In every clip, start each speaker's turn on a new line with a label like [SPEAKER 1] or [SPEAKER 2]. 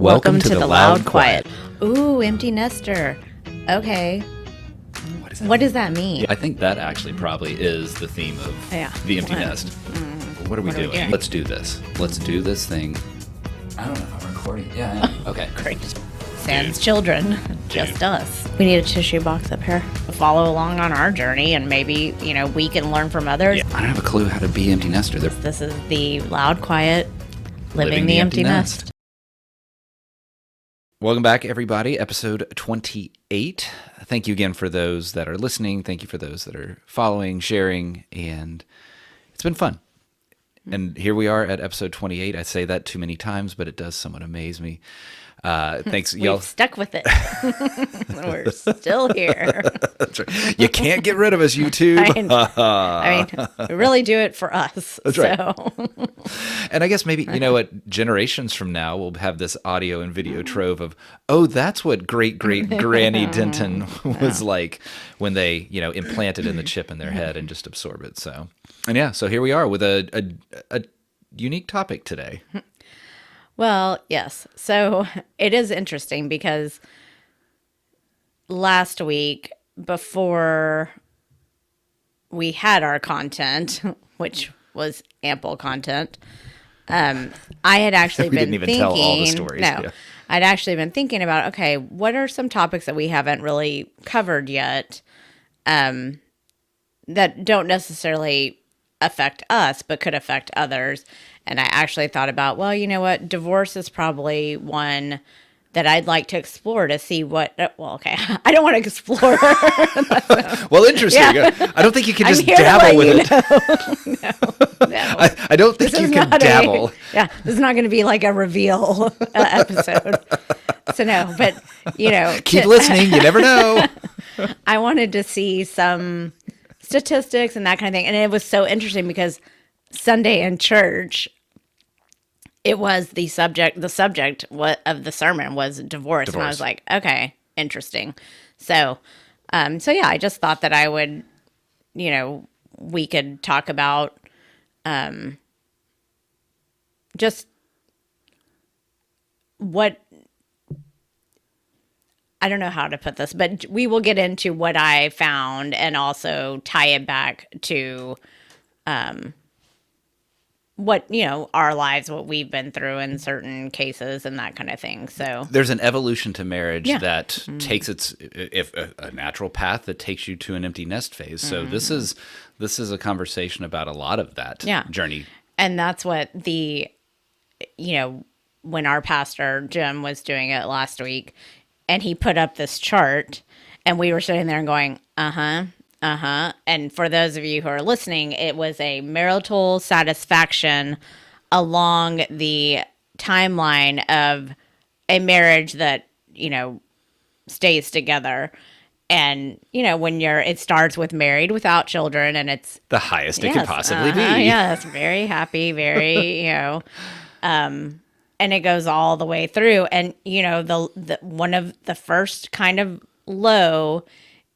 [SPEAKER 1] Welcome to the Loud Quiet. Ooh, empty nester. Okay. What does that mean?
[SPEAKER 2] Yeah, I think that actually probably is the theme of the empty nest. What are we doing? Let's do this. Let's do this thing. I don't know if I'm recording. Yeah. Okay.
[SPEAKER 1] Great. Sans children. Just us. We need a tissue box up here. Follow along on our journey and maybe, we can learn from others.
[SPEAKER 2] Yeah. I don't have a clue how to be empty nester.
[SPEAKER 1] This is the Loud Quiet Living the Empty Nest.
[SPEAKER 2] Welcome back, everybody. Episode 28. Thank you again for those that are listening. Thank you for those that are following, sharing, and it's been fun. And here we are at episode 28. I say that too many times, but it does somewhat amaze me. Thanks, y'all.
[SPEAKER 1] We've stuck with it. We're still here.
[SPEAKER 2] That's right. You can't get rid of us, YouTube.
[SPEAKER 1] I mean, we really do it for us.
[SPEAKER 2] That's right. And I guess maybe, generations from now, we'll have this audio and video trove of, that's what great-great-Granny Denton was like when they, implanted in the chip in their head and just absorb it. So here we are with a unique topic today.
[SPEAKER 1] Well, yes. So it is interesting because last week, before we had our content, which was ample content, I had actually been thinking. We didn't even tell all the stories. No, yeah. I'd actually been thinking about, okay, what are some topics that we haven't really covered yet that don't necessarily affect us, but could affect others? And I actually thought about, well, you know what? Divorce is probably one that I'd like to explore to see what. Okay, I don't want to explore.
[SPEAKER 2] Well, interesting. Yeah. I don't think you can just dabble with it.
[SPEAKER 1] No.
[SPEAKER 2] I don't think you can dabble.
[SPEAKER 1] This is not going to be like a reveal episode. So no, but
[SPEAKER 2] keep listening. You never know.
[SPEAKER 1] I wanted to see some statistics and that kind of thing, and it was so interesting because Sunday in church, it was the subject of the sermon was divorce. And I was like, okay, interesting. So I just thought that I would, we could talk about, just what, I don't know how to put this, but we will get into what I found and also tie it back to, what our lives, what we've been through in certain cases and that kind of thing. So
[SPEAKER 2] there's an evolution to marriage that takes a natural path that takes you to an empty nest phase. So this is a conversation about a lot of that journey.
[SPEAKER 1] And that's what when our pastor Jim was doing it last week, and he put up this chart, and we were sitting there and going, And for those of you who are listening, it was a marital satisfaction along the timeline of a marriage that, stays together. And, when it starts with married without children, and it's
[SPEAKER 2] the highest it could possibly be.
[SPEAKER 1] Yes, very happy, very, and it goes all the way through. And, the one of the first kind of low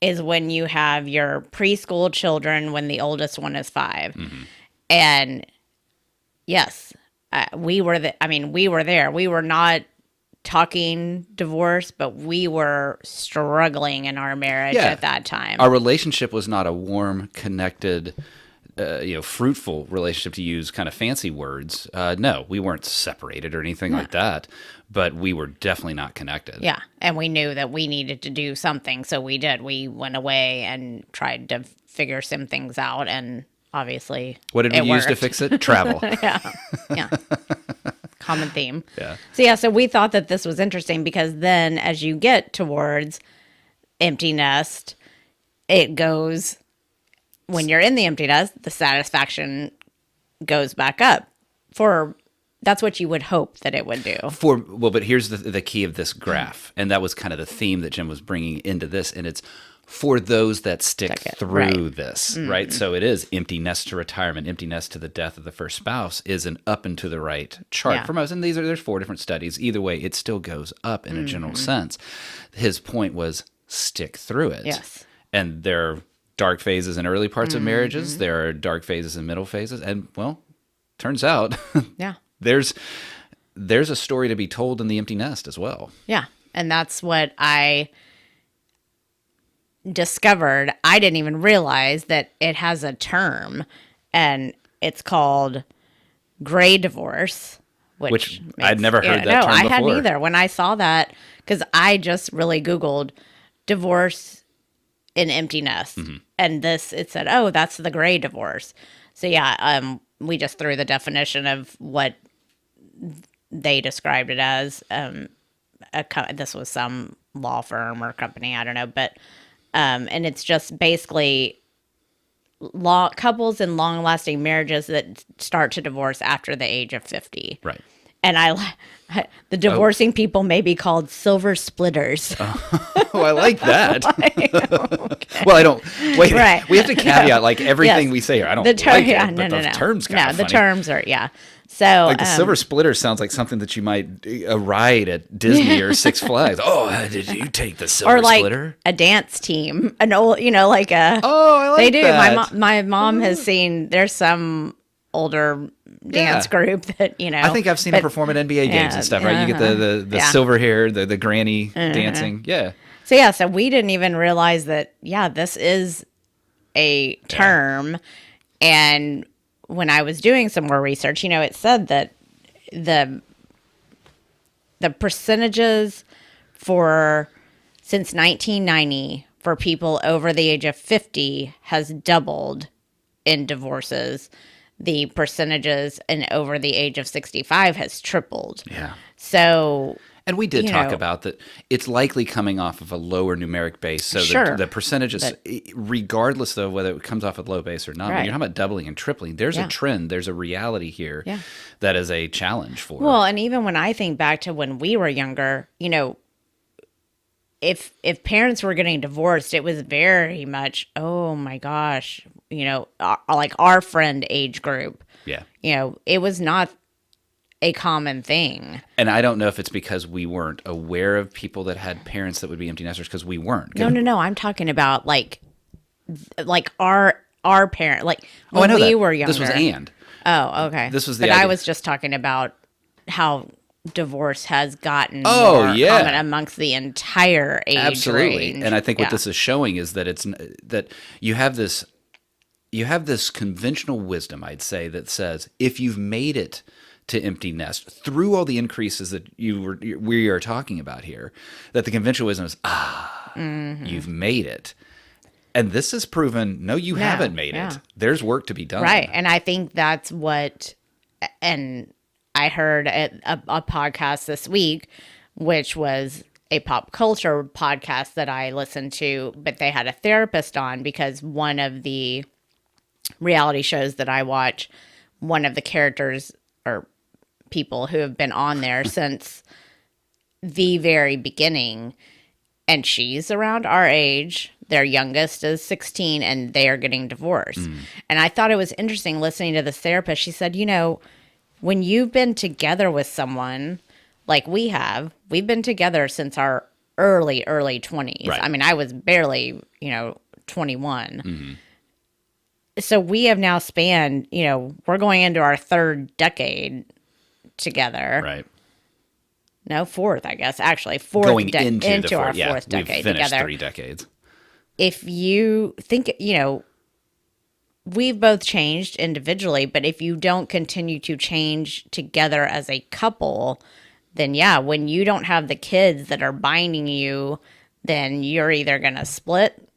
[SPEAKER 1] is when you have your preschool children when the oldest one is 5. Mm-hmm. And yes, we were there. We were not talking divorce, but we were struggling in our marriage at that time.
[SPEAKER 2] Our relationship was not a warm, connected, fruitful relationship, to use kind of fancy words. No, we weren't separated or anything like that, but we were definitely not connected.
[SPEAKER 1] Yeah, and we knew that we needed to do something, so we did. We went away and tried to figure some things out, and obviously
[SPEAKER 2] what did we use to fix it? Travel.
[SPEAKER 1] Yeah. Common theme.
[SPEAKER 2] Yeah.
[SPEAKER 1] So we thought that this was interesting because then as you get towards empty nest, it goes... When you're in the empty nest, the satisfaction goes back up. That's what you would hope that it would do.
[SPEAKER 2] But here's the key of this graph, and that was kind of the theme that Jim was bringing into this, and it's for those that stick through this, right? So it is empty nest to retirement, empty nest to the death of the first spouse is an up and to the right chart for most. And there's 4 different studies. Either way, it still goes up in a general sense. His point was stick through it.
[SPEAKER 1] Yes.
[SPEAKER 2] And there are dark phases in early parts of marriages. There are dark phases in middle phases. And, well, turns out there's there's a story to be told in the empty nest as well.
[SPEAKER 1] Yeah. And that's what I discovered. I didn't even realize that it has a term, and it's called gray divorce.
[SPEAKER 2] Which I'd never heard that term before.
[SPEAKER 1] I hadn't either. When I saw that, because I just really Googled divorce in empty nest. And it said, oh, that's the gray divorce. So yeah, we just threw the definition of what they described it as. This was some law firm or company, I don't know, but and it's just basically couples in long-lasting marriages that start to divorce after the age of 50.
[SPEAKER 2] Right.
[SPEAKER 1] And the divorcing people may be called silver splitters.
[SPEAKER 2] Oh, I like that. Okay. Well, I don't. Wait, right. We have to caveat like everything we say here. I don't like it, but the terms kind of funny.
[SPEAKER 1] The terms are, So,
[SPEAKER 2] like the silver splitter sounds like something that you might ride at Disney or Six Flags. Oh, did you take the silver splitter?
[SPEAKER 1] Or like a dance team, an old, like a.
[SPEAKER 2] Oh, I like
[SPEAKER 1] they do.
[SPEAKER 2] That.
[SPEAKER 1] My mom has seen. There's some dance group that
[SPEAKER 2] I think I've seen them perform at NBA games and stuff. Right? You get the silver hair, the granny dancing. Yeah.
[SPEAKER 1] So we didn't even realize that. Yeah, this is a term, and when I was doing some more research, it said that the percentages since 1990 for people over the age of 50 has doubled in divorces. The percentages in over the age of 65 has tripled.
[SPEAKER 2] Yeah.
[SPEAKER 1] So,
[SPEAKER 2] and we did talk about that. It's likely coming off of a lower numeric base. So the percentages, regardless of whether it comes off a low base or not, when you're talking about doubling and tripling, there's a trend, there's a reality here that is a challenge for.
[SPEAKER 1] Well, and even when I think back to when we were younger, if parents were getting divorced, it was very much, oh my gosh, like our friend age group.
[SPEAKER 2] Yeah.
[SPEAKER 1] It was not a common thing.
[SPEAKER 2] And I don't know if it's because we weren't aware of people that had parents that would be empty nesters, because we weren't.
[SPEAKER 1] No. I'm talking about like our parent, like when we were younger.
[SPEAKER 2] This was and.
[SPEAKER 1] Oh, okay.
[SPEAKER 2] This was the
[SPEAKER 1] But
[SPEAKER 2] idea.
[SPEAKER 1] I was just talking about how divorce has gotten more common amongst the entire age range.
[SPEAKER 2] And I think what this is showing is that that you have this conventional wisdom, I'd say, that says if you've made it to empty nest through all the increases that we are talking about here, that the conventional wisdom is you've made it. And this has proven no, you haven't made it. There's work to be done.
[SPEAKER 1] Right. And I think that's what, and I heard a podcast this week, which was a pop culture podcast that I listened to, but they had a therapist on because one of the reality shows that I watch, one of the characters or people who have been on there since the very beginning, and she's around our age. Their youngest is 16 and they are getting divorced. And I thought it was interesting listening to this therapist. She said, when you've been together with someone like we've been together since our early 20s. Right. I mean, I was barely, 21. So we have now spanned, we're going into our third decade together.
[SPEAKER 2] Right.
[SPEAKER 1] No, fourth, I guess. Actually, fourth
[SPEAKER 2] going into
[SPEAKER 1] our fourth decade
[SPEAKER 2] we've finished
[SPEAKER 1] together.
[SPEAKER 2] 3 decades.
[SPEAKER 1] If you think, we've both changed individually, but if you don't continue to change together as a couple, then when you don't have the kids that are binding you, then you're either going to split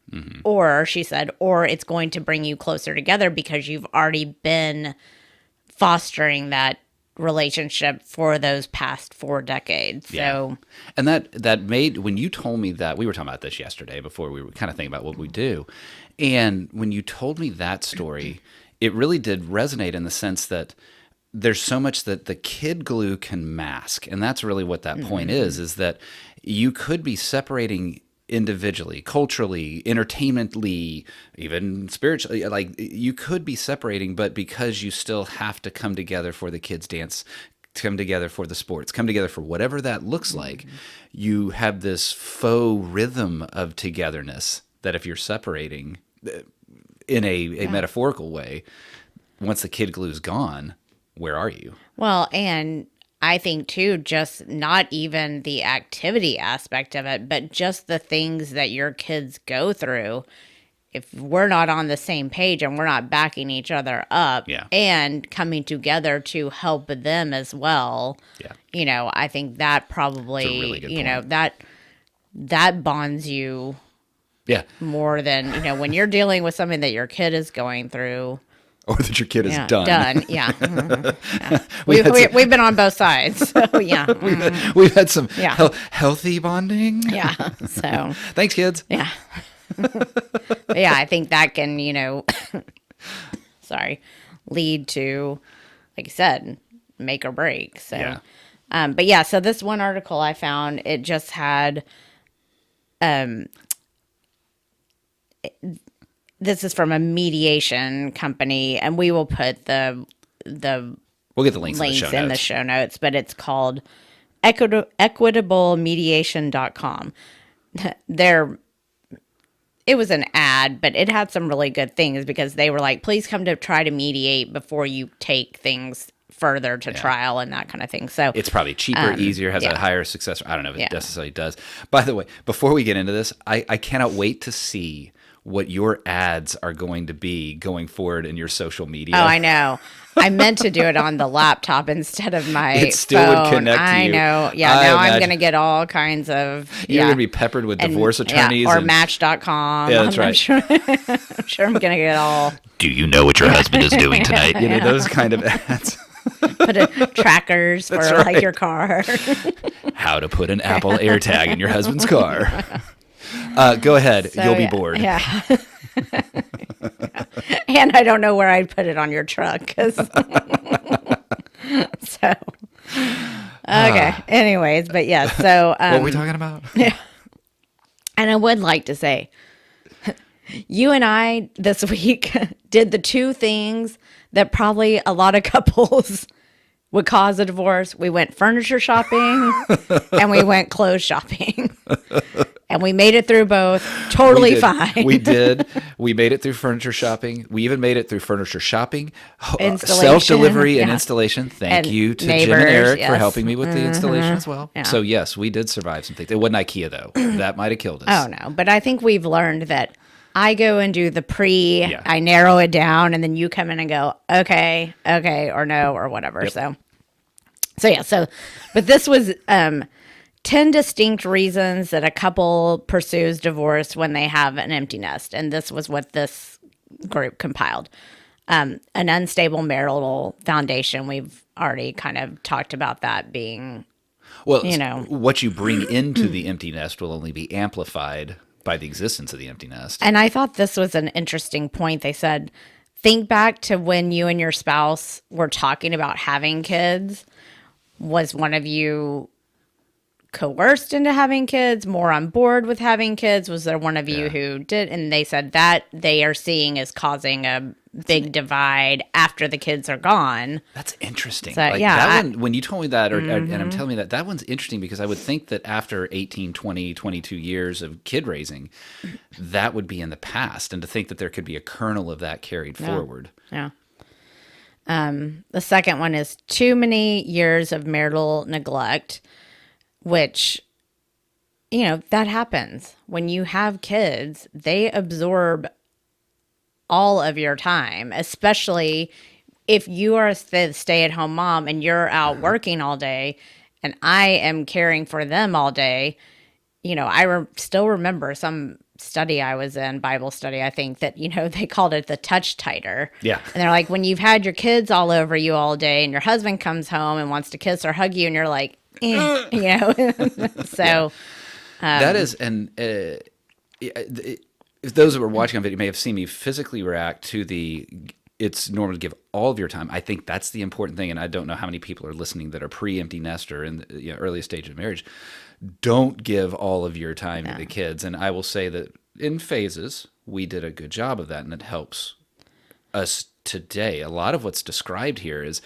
[SPEAKER 1] or, she said, or it's going to bring you closer together because you've already been fostering that relationship for those past 4 decades.
[SPEAKER 2] Yeah.
[SPEAKER 1] So,
[SPEAKER 2] and that made, when you told me that, we were talking about this yesterday before we were kind of thinking about what we do. And when you told me that story, it really did resonate in the sense that there's so much that the kid glue can mask. And that's really what that point is that you could be separating individually, culturally, entertainmentally, even spiritually. Like you could be separating, but because you still have to come together for the kids' dance, come together for the sports, come together for whatever that looks like, you have this faux rhythm of togetherness that if you're separating in a metaphorical way, once the kid glue's gone, where are you?
[SPEAKER 1] Well, and I think too, just not even the activity aspect of it, but just the things that your kids go through. If we're not on the same page and we're not backing each other up and coming together to help them as well, I think that probably, really that bonds you more than, when you're dealing with something that your kid is going through.
[SPEAKER 2] Or that your kid is done.
[SPEAKER 1] Mm-hmm. We've been on both sides. So,
[SPEAKER 2] we've had some healthy bonding.
[SPEAKER 1] So
[SPEAKER 2] thanks, kids.
[SPEAKER 1] I think that can, lead to, like you said, make or break. So, so this one article I found, it just had, this is from a mediation company, and we will put we'll
[SPEAKER 2] get the links
[SPEAKER 1] in the show notes, but it's called equitablemediation.com. It was an ad, but it had some really good things because they were like, please come to try to mediate before you take things further to trial and that kind of thing. So
[SPEAKER 2] it's probably cheaper, easier, has a higher success. I don't know if it necessarily does. By the way, before we get into this, I cannot wait to see what your ads are going to be going forward in your social media.
[SPEAKER 1] Oh, I know. I meant to do it on the laptop instead of my phone.
[SPEAKER 2] It still would connect to you.
[SPEAKER 1] I know. Yeah, now I'm going to get all kinds of...
[SPEAKER 2] You're going to be peppered with divorce attorneys.
[SPEAKER 1] Or Match.com.
[SPEAKER 2] Yeah, that's right.
[SPEAKER 1] I'm sure I'm going to get all...
[SPEAKER 2] Do you know what your husband is doing tonight? Those kind of ads.
[SPEAKER 1] Put trackers for like your car.
[SPEAKER 2] How to put an Apple AirTag in your husband's car. Go ahead. You'll be bored.
[SPEAKER 1] Yeah. And I don't know where I'd put it on your truck. So, okay. Anyways, but yeah. So,
[SPEAKER 2] what were we talking about?
[SPEAKER 1] Yeah. And I would like to say, you and I this week did the two things that probably a lot of couples would cause a divorce. We went furniture shopping and we went clothes shopping. And we made it through both totally fine.
[SPEAKER 2] We did. We made it through furniture shopping. We even made it through furniture shopping, self-delivery and installation. Thank you to
[SPEAKER 1] neighbors,
[SPEAKER 2] Jim and Eric for helping me with the installation as well. Yeah. So yes, we did survive some things. It wasn't IKEA though. That might have killed us.
[SPEAKER 1] Oh no, but I think we've learned that I go and do the I narrow it down, and then you come in and go, okay, or no, or whatever. Yep. So, but this was 10 distinct reasons that a couple pursues divorce when they have an empty nest. And this was what this group compiled. An unstable marital foundation. We've already kind of talked about that being,
[SPEAKER 2] what you bring into the empty nest will only be amplified by the existence of the empty nest.
[SPEAKER 1] And I thought this was an interesting point. They said, think back to when you and your spouse were talking about having kids. Was one of you coerced into having kids, more on board with having kids? Was there one of you who did? And they said that they are seeing as causing a big divide after the kids are gone.
[SPEAKER 2] That's interesting.
[SPEAKER 1] So,
[SPEAKER 2] when you told me that, and I'm telling you that one's interesting because I would think that after 18, 20, 22 years of kid raising, that would be in the past. And to think that there could be a kernel of that carried forward.
[SPEAKER 1] Yeah. The second one is too many years of marital neglect, which, that happens. When you have kids, they absorb all of your time, especially if you are a stay-at-home mom and you're out working all day and I am caring for them all day. I still remember some study I was in, Bible study, I think, that, they called it the touch tighter.
[SPEAKER 2] Yeah.
[SPEAKER 1] And they're like, when you've had your kids all over you all day and your husband comes home and wants to kiss or hug you and you're like, so.
[SPEAKER 2] That is, and if those who are watching on video may have seen me physically react to it's normal to give all of your time. I think that's the important thing. And I don't know how many people are listening that are pre-empty nester in the earliest stage of marriage. Don't give all of your time to the kids. And I will say that in phases, we did a good job of that, and it helps us today. A lot of what's described here is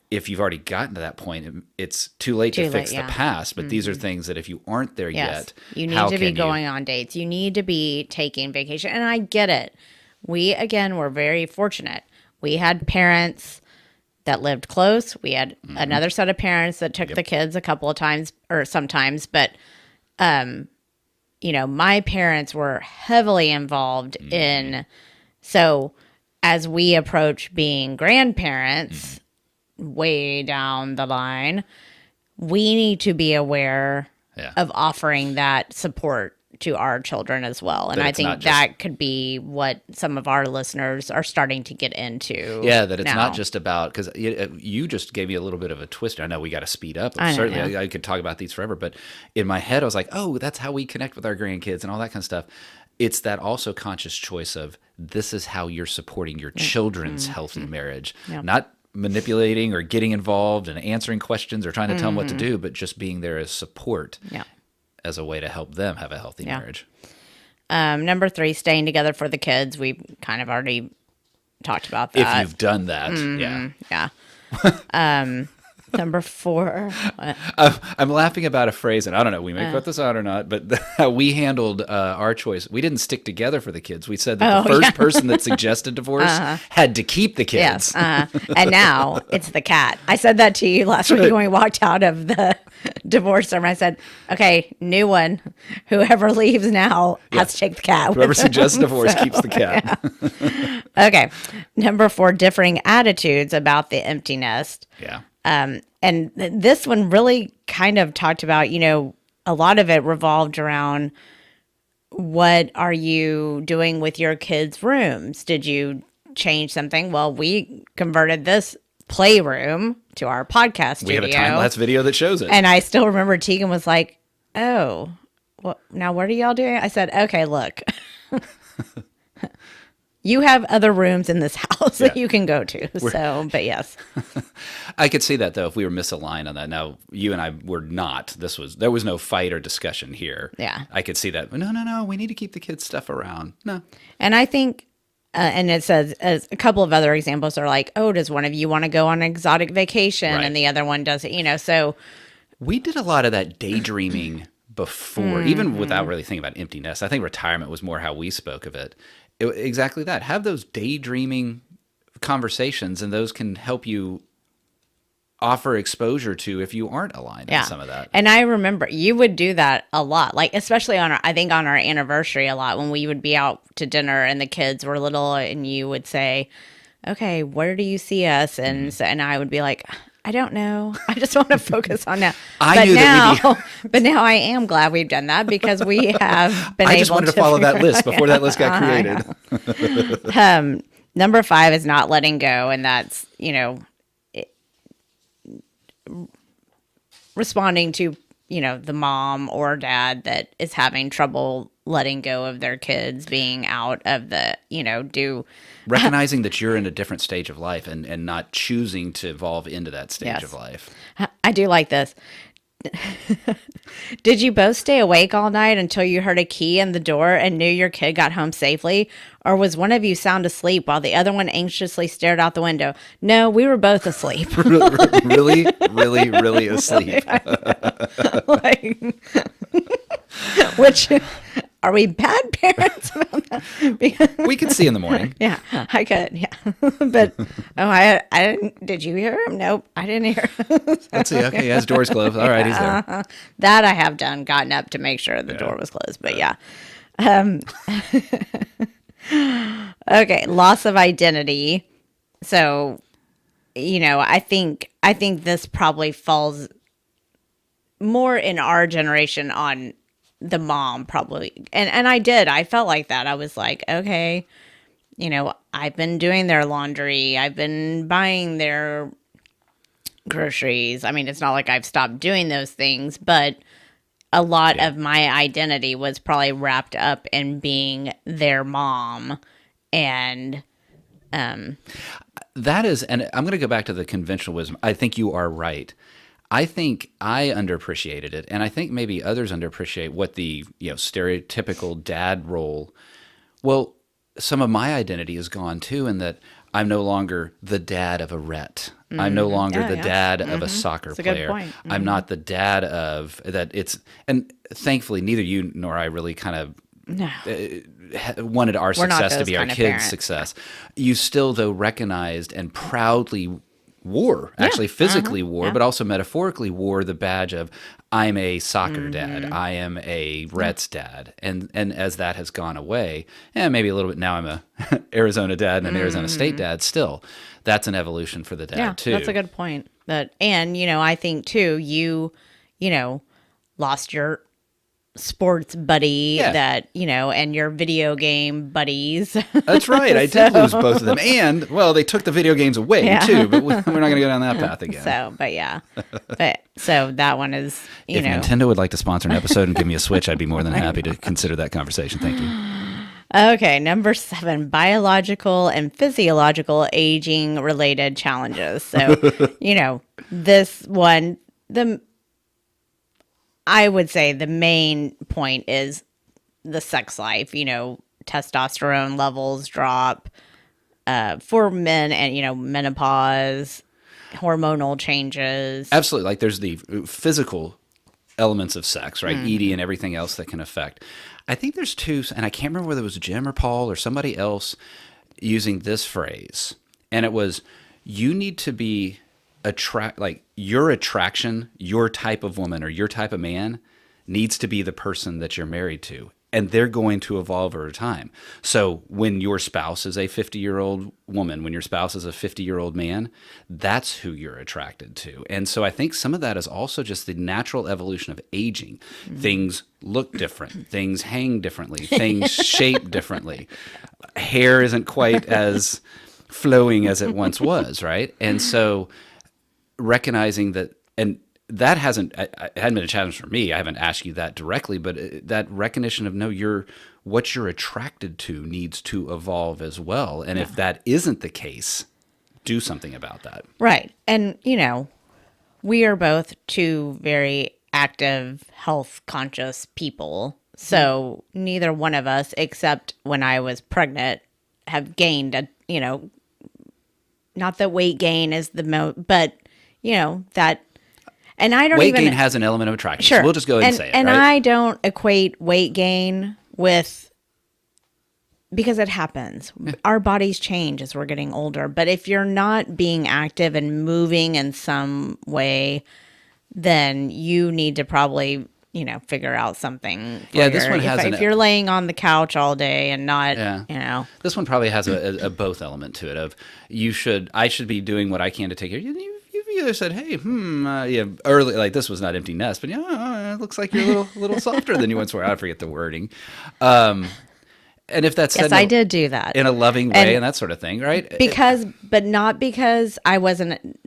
[SPEAKER 2] if you've already gotten to that point, it's too late to fix the past. But these are things that if you aren't there yet,
[SPEAKER 1] you need to be going on dates. You need to be taking vacation. And I get it. We, again, were very fortunate. We had parents that lived close. We had another set of parents that took the kids a couple of times or sometimes, but my parents were heavily involved in, so as we approach being grandparents way down the line, we need to be aware of offering that support to our children as well. And I think that could be what some of our listeners are starting to get into.
[SPEAKER 2] Yeah, that it's not just about, because you just gave me a little bit of a twist. I know we got to speed up. Certainly, I could talk about these forever, but in my head, I was like, oh, that's how we connect with our grandkids and all that kind of stuff. It's that also conscious choice of this is how you're supporting your children's healthy marriage, not manipulating or getting involved and answering questions or trying to tell them what to do, but just being there as support. As a way to help them have a healthy marriage.
[SPEAKER 1] Number 3, staying together for the kids. We kind of already talked about that.
[SPEAKER 2] If you've done that,
[SPEAKER 1] yeah. Number 4.
[SPEAKER 2] I'm laughing about a phrase, and I don't know, we may put this out or not, but how we handled our choice. We didn't stick together for the kids. We said that the first person that suggested divorce had to keep the kids.
[SPEAKER 1] Yes. And now it's the cat. I said that to you last week when we walked out of the divorce room. I said, okay, new one. Whoever leaves now has to take the cat.
[SPEAKER 2] Whoever suggests divorce keeps the cat.
[SPEAKER 1] Yeah. Okay. Number 4, differing attitudes about the empty nest.
[SPEAKER 2] Yeah.
[SPEAKER 1] And this one really kind of talked about, a lot of it revolved around what are you doing with your kids' rooms? Did you change something? Well, we converted this playroom to our podcast studio.
[SPEAKER 2] We have a time-lapse video that shows it.
[SPEAKER 1] And I still remember Tegan was like, oh, well, now what are y'all doing? I said, okay, look. You have other rooms in this house that you can go to. But yes.
[SPEAKER 2] I could see that, though, if we were misaligned on that. Now, you and I were not. There was no fight or discussion here.
[SPEAKER 1] Yeah.
[SPEAKER 2] I could see that. No, we need to keep the kids' stuff around. No.
[SPEAKER 1] And I think, and it says, as a couple of other examples are like, oh, does one of you want to go on an exotic vacation? Right. And the other one doesn't, so.
[SPEAKER 2] We did a lot of that daydreaming before, even without really thinking about empty nest. I think retirement was more how we spoke of it. Exactly that. Have those daydreaming conversations, and those can help you offer exposure to if you aren't aligned on some of that.
[SPEAKER 1] And I remember you would do that a lot, like especially on our anniversary a lot, when we would be out to dinner and the kids were little, and you would say, okay, where do you see us? And and I would be like, I don't know. I just want to focus on that. But now I am glad we've done that, because we have been able to.
[SPEAKER 2] I just wanted to follow that list before that list got created.
[SPEAKER 1] Number 5 is not letting go. And that's, responding to, the mom or dad that is having trouble letting go of their kids being out of the,
[SPEAKER 2] recognizing that you're in a different stage of life and not choosing to evolve into that stage of life.
[SPEAKER 1] I do like this. Did you both stay awake all night until you heard a key in the door and knew your kid got home safely? Or was one of you sound asleep while the other one anxiously stared out the window? No, we were both asleep.
[SPEAKER 2] Really, really, really asleep.
[SPEAKER 1] Which, are we bad parents?
[SPEAKER 2] We could see in the morning.
[SPEAKER 1] Yeah, I could. Yeah, but I didn't. Did you hear him? Nope, I didn't hear him.
[SPEAKER 2] Let's see. Okay, his door's closed. All right, he's there.
[SPEAKER 1] That I have done. Gotten up to make sure the door was closed. But yeah. Okay, loss of identity. So, I think this probably falls more in our generation on the mom, probably. And I felt like that. I was like, okay, I've been doing their laundry. I've been buying their groceries. I mean, it's not like I've stopped doing those things, but a lot of my identity was probably wrapped up in being their mom. And
[SPEAKER 2] that is, and I'm going to go back to the conventional wisdom. I think you are right. I think I underappreciated it, and I think maybe others underappreciate what the stereotypical dad role. Well, some of my identity is gone too, in that I'm no longer the dad of a Rhett. I'm no longer the dad of a soccer
[SPEAKER 1] That's
[SPEAKER 2] player.
[SPEAKER 1] A good point.
[SPEAKER 2] I'm not the dad of that. And thankfully, neither you nor I really kind of wanted our success to be our kids' success. You still, though, recognized and proudly wore, actually physically wore, but also metaphorically wore the badge of I'm a soccer dad, I am a Reds dad. And as that has gone away, and maybe a little bit now I'm a Arizona dad and an Arizona State dad, still, that's an evolution for the dad too.
[SPEAKER 1] That's a good point. And, I think too, you lost your sports buddy and your video game buddies.
[SPEAKER 2] That's right. I did lose both of them. And, well, they took the video games away too, but we're not going to go down that path again.
[SPEAKER 1] So that one is,
[SPEAKER 2] if Nintendo would like to sponsor an episode and give me a Switch, I'd be more than happy to consider that conversation. Thank you.
[SPEAKER 1] Okay, number 7, biological and physiological aging related challenges. So, this one, I would say the main point is the sex life. Testosterone levels drop for men, and menopause, hormonal changes.
[SPEAKER 2] Absolutely. Like there's the physical elements of sex, right? ED and everything else that can affect. I think there's two, and I can't remember whether it was Jim or Paul or somebody else using this phrase, and it was, you need to be your attraction, your type of woman or your type of man needs to be the person that you're married to. And they're going to evolve over time. So when your spouse is a 50-year-old woman, when your spouse is a 50-year-old man, that's who you're attracted to. And so I think some of that is also just the natural evolution of aging. Things look different. Things hang differently. Things shape differently. Hair isn't quite as flowing as it once was, right? And so recognizing that, and that hadn't been a challenge for me. I haven't asked you that directly, but that recognition of what you're attracted to needs to evolve as well. And if that isn't the case, do something about that.
[SPEAKER 1] Right. And, we are both two very active, health conscious people. So neither one of us, except when I was pregnant, have gained not that weight gain is but that. And I don't
[SPEAKER 2] weight gain has an element of attraction.
[SPEAKER 1] Sure.
[SPEAKER 2] So we'll just go ahead and say it.
[SPEAKER 1] And
[SPEAKER 2] right?
[SPEAKER 1] I don't equate weight gain with, because it happens. Our bodies change as we're getting older. But if you're not being active and moving in some way, then you need to probably, figure out something.
[SPEAKER 2] This one has
[SPEAKER 1] if you're laying on the couch all day and not,
[SPEAKER 2] This one probably has a both element to it of I should be doing what I can to take care of you. You either said, hey, early, like this was not empty nest, but it looks like you're a little softer than you once were. I forget the wording. And if that's
[SPEAKER 1] I did do that
[SPEAKER 2] in a loving way and that sort of thing, right?
[SPEAKER 1] But not because I wasn't.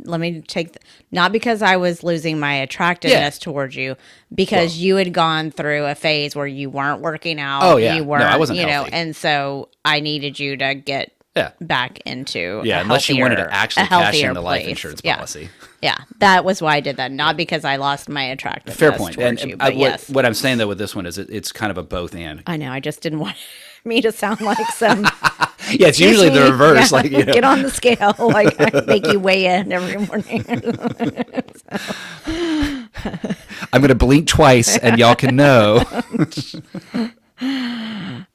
[SPEAKER 1] Not because I was losing my attractiveness towards you, because you had gone through a phase where you weren't working out.
[SPEAKER 2] Oh yeah,
[SPEAKER 1] you weren't.
[SPEAKER 2] No, I wasn't healthy.
[SPEAKER 1] And so I needed you to get back into
[SPEAKER 2] unless you wanted to actually cash in the life insurance policy.
[SPEAKER 1] Yeah, that was why I did that, not because I lost my attractiveness.
[SPEAKER 2] Fair point.
[SPEAKER 1] Towards you, but
[SPEAKER 2] what I'm saying though with this one is it's kind of a both and.
[SPEAKER 1] I know. I just didn't want me to sound like some.
[SPEAKER 2] Yeah, it's usually the reverse.
[SPEAKER 1] Yeah, get on the scale. Like I make you weigh in every morning.
[SPEAKER 2] I'm going to blink twice, and y'all can know.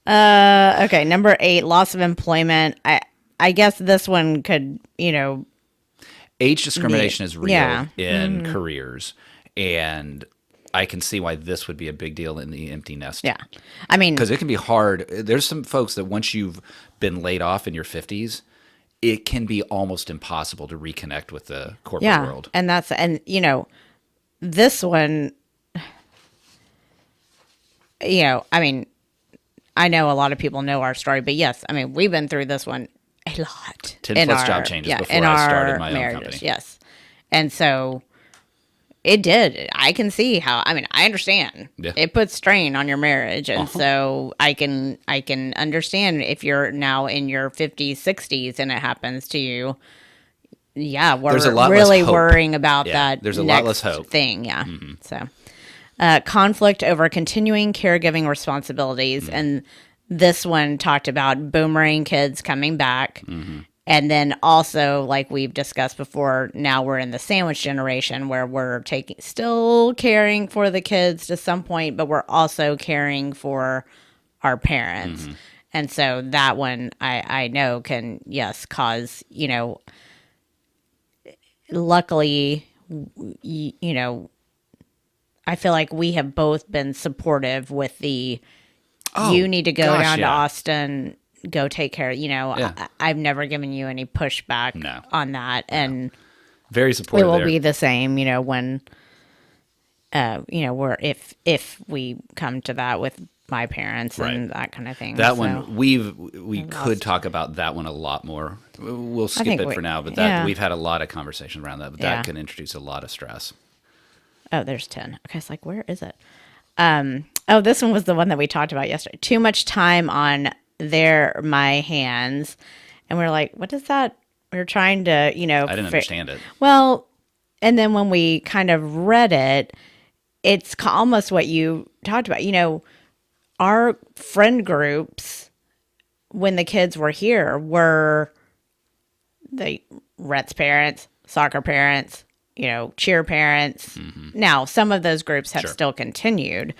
[SPEAKER 1] Okay, number 8, loss of employment. I guess this one could,
[SPEAKER 2] age discrimination is real in careers, and I can see why this would be a big deal in the empty nest.
[SPEAKER 1] Yeah, I mean,
[SPEAKER 2] because it can be hard. There's some folks that once you've been laid off in your 50s, it can be almost impossible to reconnect with the corporate world.
[SPEAKER 1] And this one, I mean, I know a lot of people know our story, but yes, I mean, we've been through this one a lot.
[SPEAKER 2] 10 plus job changes before I started my own company.
[SPEAKER 1] Yes. And so it did. I can see how, I mean, I understand. Yeah. It puts strain on your marriage. And so I can understand if you're now in your 50s, 60s and it happens to you. Yeah, we're really worrying about that.
[SPEAKER 2] There's a lot less hope
[SPEAKER 1] thing. Yeah. Mm-hmm. So conflict over continuing caregiving responsibilities. Mm-hmm. And this one talked about boomerang kids coming back. Mm-hmm. And then also, like we've discussed before, now we're in the sandwich generation where we're still caring for the kids to some point, but we're also caring for our parents. Mm-hmm. And so that one I know can, cause, luckily, you know, I feel like we have both been supportive with you need to go down to Austin, go take care. You know, I've never given you any pushback on that. And
[SPEAKER 2] very supportive.
[SPEAKER 1] It will be the same, you know, when, you know, if we come to that with my parents and that kind of thing.
[SPEAKER 2] That one, we could talk about that one a lot more. We'll skip it for now, but we've had a lot of conversation around that. But that can introduce a lot of stress.
[SPEAKER 1] Oh, there's 10. Okay, it's like, where is it? This one was the one that we talked about yesterday. Too much time on my hands. And we're like, what is that? We're trying to, you know.
[SPEAKER 2] I didn't understand it.
[SPEAKER 1] Well, and then when we kind of read it, it's almost what you talked about. You know, our friend groups, when the kids were here, were the Rhett's parents, soccer parents, you know, cheer parents. Mm-hmm. Now, some of those groups have still continued.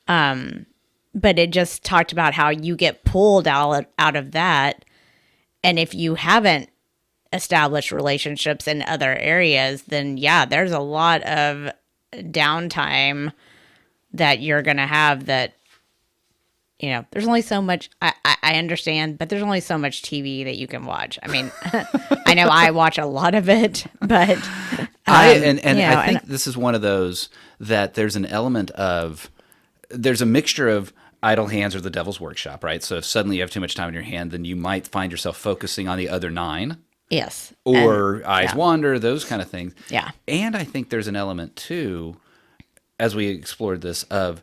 [SPEAKER 1] But it just talked about how you get pulled out of that. And if you haven't established relationships in other areas, then there's a lot of downtime that you're going to have that, you know, there's only so much, I understand, but there's only so much TV that you can watch. I mean, I know I watch a lot of it, but
[SPEAKER 2] I think this is one of those that there's an element of, there's a mixture of idle hands or the devil's workshop, right? So if suddenly you have too much time in your hand, then you might find yourself focusing on the other 9.
[SPEAKER 1] Yes.
[SPEAKER 2] Or eyes wander, those kind of things.
[SPEAKER 1] Yeah.
[SPEAKER 2] And I think there's an element too, as we explored this, of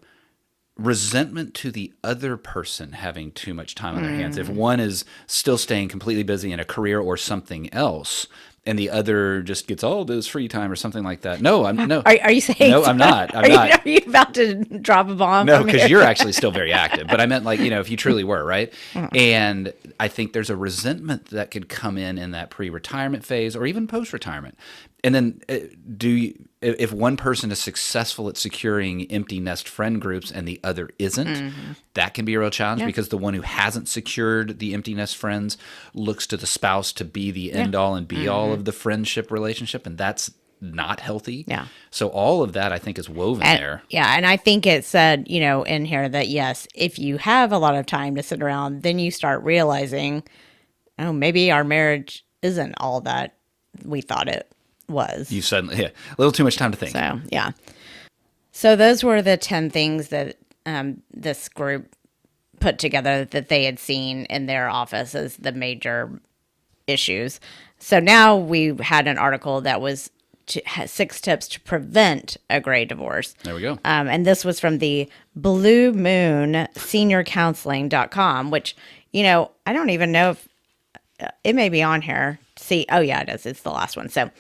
[SPEAKER 2] resentment to the other person having too much time on their hands. If one is still staying completely busy in a career or something else, and the other just gets all this free time or something like that. No, I'm no.
[SPEAKER 1] Are you saying?
[SPEAKER 2] No, I'm not. I'm not.
[SPEAKER 1] Are you about to drop a bomb?
[SPEAKER 2] No, because you're actually still very active. But I meant like, you know, if you truly were, right? And I think there's a resentment that could come in that pre-retirement phase or even post-retirement. And then if one person is successful at securing empty nest friend groups and the other isn't, that can be a real challenge because the one who hasn't secured the empty nest friends looks to the spouse to be the end all and be all of the friendship relationship, and that's not healthy. Yeah. So all of that I think is woven there.
[SPEAKER 1] Yeah, and I think it said, you know, in here that yes, if you have a lot of time to sit around, then you start realizing, oh, maybe our marriage isn't all that we thought it was.
[SPEAKER 2] You suddenly, a little too much time to think.
[SPEAKER 1] So, yeah. So those were the 10 things that this group put together that they had seen in their office as the major issues. So now we had an article that was 6 tips to prevent a gray divorce.
[SPEAKER 2] There we go.
[SPEAKER 1] And this was from the Blue Moon SeniorCounseling.com, which, you know, I don't even know if it may be on here. See, oh yeah, it is. It's the last one. So,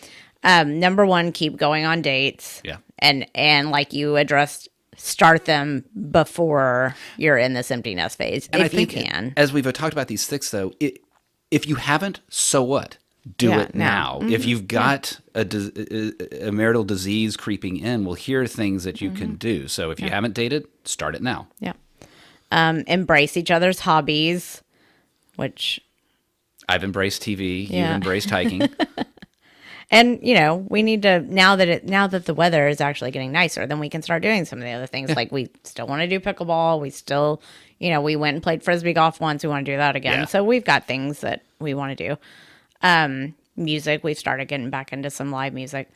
[SPEAKER 1] number 1, keep going on dates.
[SPEAKER 2] Yeah.
[SPEAKER 1] And like you addressed, start them before you're in this empty nest phase, and if you can.
[SPEAKER 2] As we've talked about these 6, though, if you haven't, so what? Do it now. If you've got a marital disease creeping in, well, here are things that you can do. So if you haven't dated, start it now.
[SPEAKER 1] Yeah. Embrace each other's hobbies, which...
[SPEAKER 2] I've embraced TV. You've embraced hiking.
[SPEAKER 1] And, you know, we need to, now that the weather is actually getting nicer, then we can start doing some of the other things. Like we still want to do pickleball. We still, you know, we went and played Frisbee golf once. We want to do that again. Yeah. So we've got things that we want to do. Music, we've started getting back into some live music.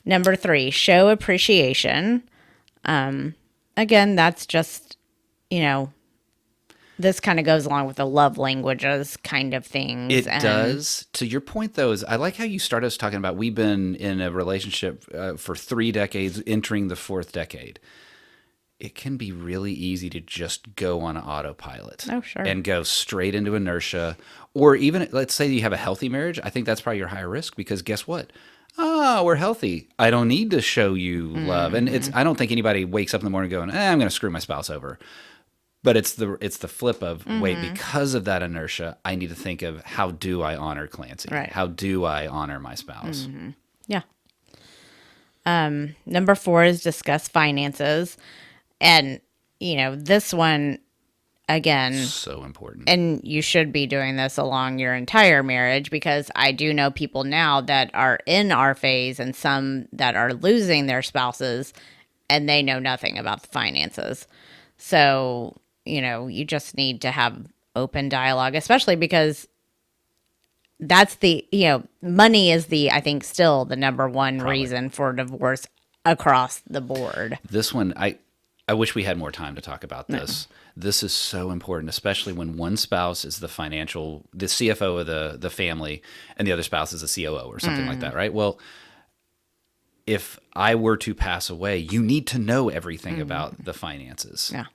[SPEAKER 1] Number 3, show appreciation. Again, that's just, you know, this kind of goes along with the love languages kind of things.
[SPEAKER 2] It does. To your point, though, is I like how you started us talking about we've been in a relationship for 3 decades, entering the 4th decade. It can be really easy to just go on autopilot.
[SPEAKER 1] Oh, sure.
[SPEAKER 2] And go straight into inertia. Or even, let's say you have a healthy marriage. I think that's probably your higher risk because guess what? We're healthy. I don't need to show you love. And I don't think anybody wakes up in the morning going, I'm going to screw my spouse over. But it's the flip of, wait, because of that inertia, I need to think of how do I honor Clancy?
[SPEAKER 1] Right.
[SPEAKER 2] How do I honor my spouse?
[SPEAKER 1] Yeah. Number 4 is discuss finances. And, you know, this one, again,
[SPEAKER 2] so important.
[SPEAKER 1] And you should be doing this along your entire marriage, because I do know people now that are in our phase and some that are losing their spouses and they know nothing about the finances. So, you just need to have open dialogue, especially because that's money is I think still the number one reason for divorce across the board.
[SPEAKER 2] This one, I wish we had more time to talk about this. This is so important, especially when one spouse is the CFO of the family and the other spouse is a COO or something like that, right? Well, if I were to pass away, you need to know everything about the finances.
[SPEAKER 1] Yeah.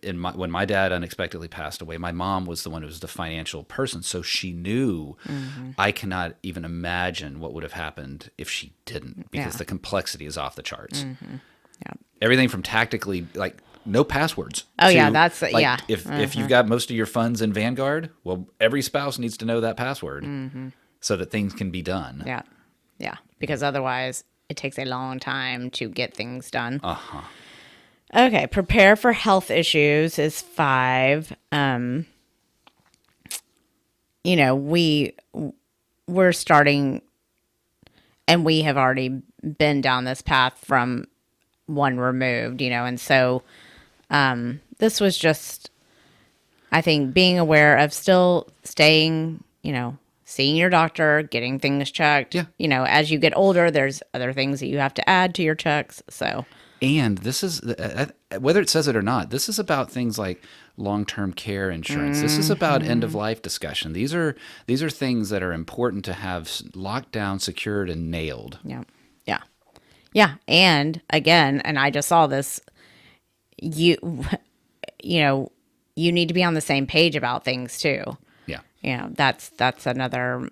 [SPEAKER 2] When my dad unexpectedly passed away, my mom was the one who was the financial person, so she knew. I cannot even imagine what would have happened if she didn't, because the complexity is off the charts.
[SPEAKER 1] Yeah.
[SPEAKER 2] Everything from tactically, like no passwords.
[SPEAKER 1] Oh yeah, that's
[SPEAKER 2] like, if you've got most of your funds in Vanguard, well, every spouse needs to know that password so that things can be done.
[SPEAKER 1] Yeah, yeah, because otherwise it takes a long time to get things done. Okay, prepare for health issues is 5. We're starting, and we have already been down this path from one removed, and so this was just, I think, being aware of still staying, seeing your doctor, getting things checked.
[SPEAKER 2] Yeah.
[SPEAKER 1] As you get older, there's other things that you have to add to your checks. So,
[SPEAKER 2] and this is, whether it says it or not, this is about things like long-term care insurance. This is about end-of-life discussion. These are things that are important to have locked down, secured, and nailed.
[SPEAKER 1] Yeah. Yeah. Yeah. And again, and I just saw this, you need to be on the same page about things too.
[SPEAKER 2] Yeah.
[SPEAKER 1] That's another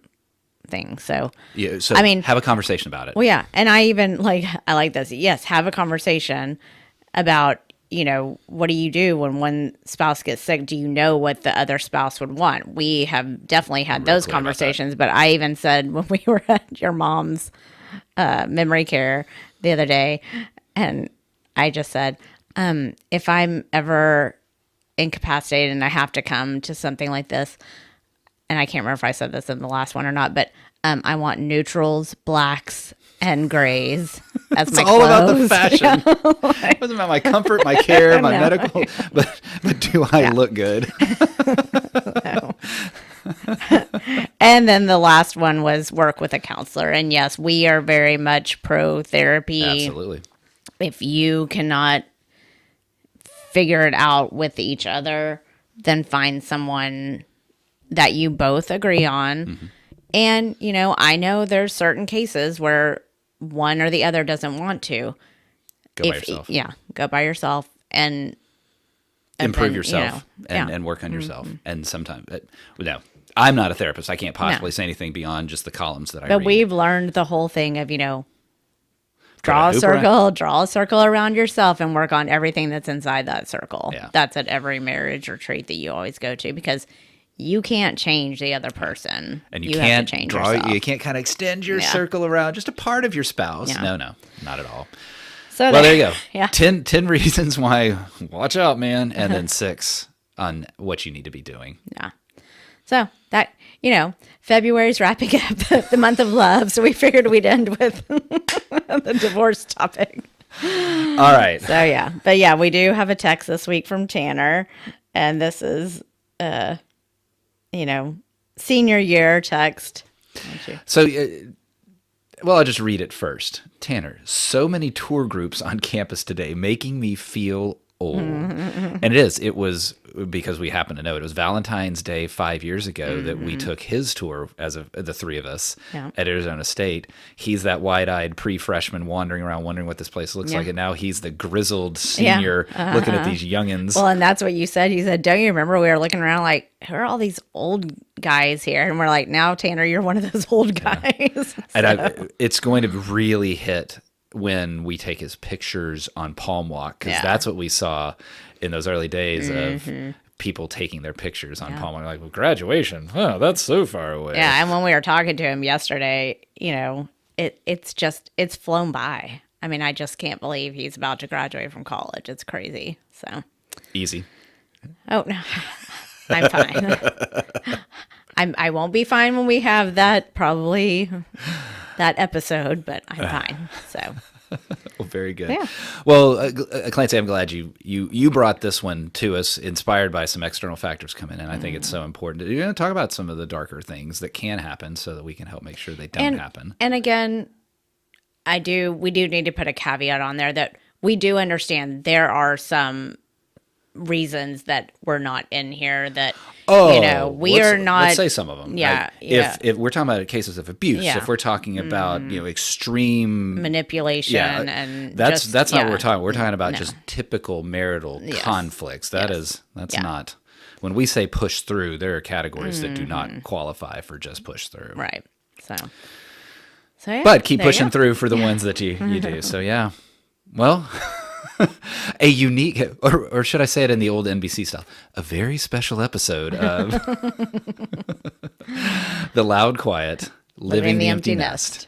[SPEAKER 1] thing. So,
[SPEAKER 2] yeah. So I mean, have a conversation about it.
[SPEAKER 1] Well, yeah. And I even I like this. Yes. Have a conversation about, what do you do when one spouse gets sick? Do you know what the other spouse would want? We have definitely had those conversations, but I even said when we were at your mom's memory care the other day, and I just said, if I'm ever incapacitated and I have to come to something like this, and I can't remember if I said this in the last one or not, but I want neutrals, blacks, and grays as my clothes. It's all about the fashion.
[SPEAKER 2] It wasn't about my comfort, my care, my medical, but do I look good?
[SPEAKER 1] And then the last one was work with a counselor. And yes, we are very much pro therapy.
[SPEAKER 2] Absolutely.
[SPEAKER 1] If you cannot figure it out with each other, then find someone that you both agree on. And, I know there's certain cases where one or the other doesn't want to.
[SPEAKER 2] Go by yourself.
[SPEAKER 1] Yeah, go by yourself and
[SPEAKER 2] improve yourself and work on yourself. And sometimes, I'm not a therapist. I can't possibly say anything beyond just the columns that I read.
[SPEAKER 1] But we've learned the whole thing of, draw a circle around yourself and work on everything that's inside that circle.
[SPEAKER 2] Yeah.
[SPEAKER 1] That's at every marriage retreat that you always go to, because you can't change the other person.
[SPEAKER 2] And you can't have to change yourself. You can't kind of extend your circle around just a part of your spouse. Yeah. No, not at all.
[SPEAKER 1] So
[SPEAKER 2] there you go.
[SPEAKER 1] Yeah.
[SPEAKER 2] 10 reasons why, watch out, man. And then 6 on what you need to be doing.
[SPEAKER 1] Yeah. So that, February's wrapping up the month of love. So we figured we'd end with the divorce topic.
[SPEAKER 2] All right.
[SPEAKER 1] So yeah. But yeah, we do have a text this week from Tanner. And this is, senior year text.
[SPEAKER 2] So, I'll just read it first. Tanner, so many tour groups on campus today making me feel old. And it was because we happen to know it was Valentine's Day 5 years ago that we took his tour as the three of us at Arizona State. He's that wide-eyed pre-freshman wandering around wondering what this place looks like, and now he's the grizzled senior looking at these youngins.
[SPEAKER 1] Well, and that's what you said. You said, don't you remember we were looking around like, who are all these old guys here? And we're like, now, Tanner, you're one of those old guys.
[SPEAKER 2] And it's going to really hit when we take his pictures on Palm Walk, because that's what we saw in those early days of people taking their pictures on Palm Walk. Like, well, graduation, that's so far away.
[SPEAKER 1] Yeah, and when we were talking to him yesterday, it's flown by. I mean, I just can't believe he's about to graduate from college. It's crazy. So
[SPEAKER 2] easy.
[SPEAKER 1] Oh, no. I'm fine. I won't be fine when we have that episode, but I'm fine. So.
[SPEAKER 2] Well, very good.
[SPEAKER 1] Yeah.
[SPEAKER 2] Well, Clancy, I'm glad you brought this one to us, inspired by some external factors coming in. I think it's so important. You're going to talk about some of the darker things that can happen, so that we can help make sure they don't happen.
[SPEAKER 1] And again, we do need to put a caveat on there that we do understand there are some reasons that we're not in here that we are not.
[SPEAKER 2] Let's say some of them.
[SPEAKER 1] Yeah,
[SPEAKER 2] like if we're talking about cases of abuse, if we're talking about extreme
[SPEAKER 1] manipulation, and
[SPEAKER 2] that's not what we're talking. We're talking about just typical marital conflicts. That's not. When we say push through, there are categories that do not qualify for just push through.
[SPEAKER 1] Right. So yeah,
[SPEAKER 2] but keep pushing through for the ones that you do. So yeah, well. A unique, or should I say it in the old NBC style, a very special episode of The Loud Quiet, Living the Empty Nest.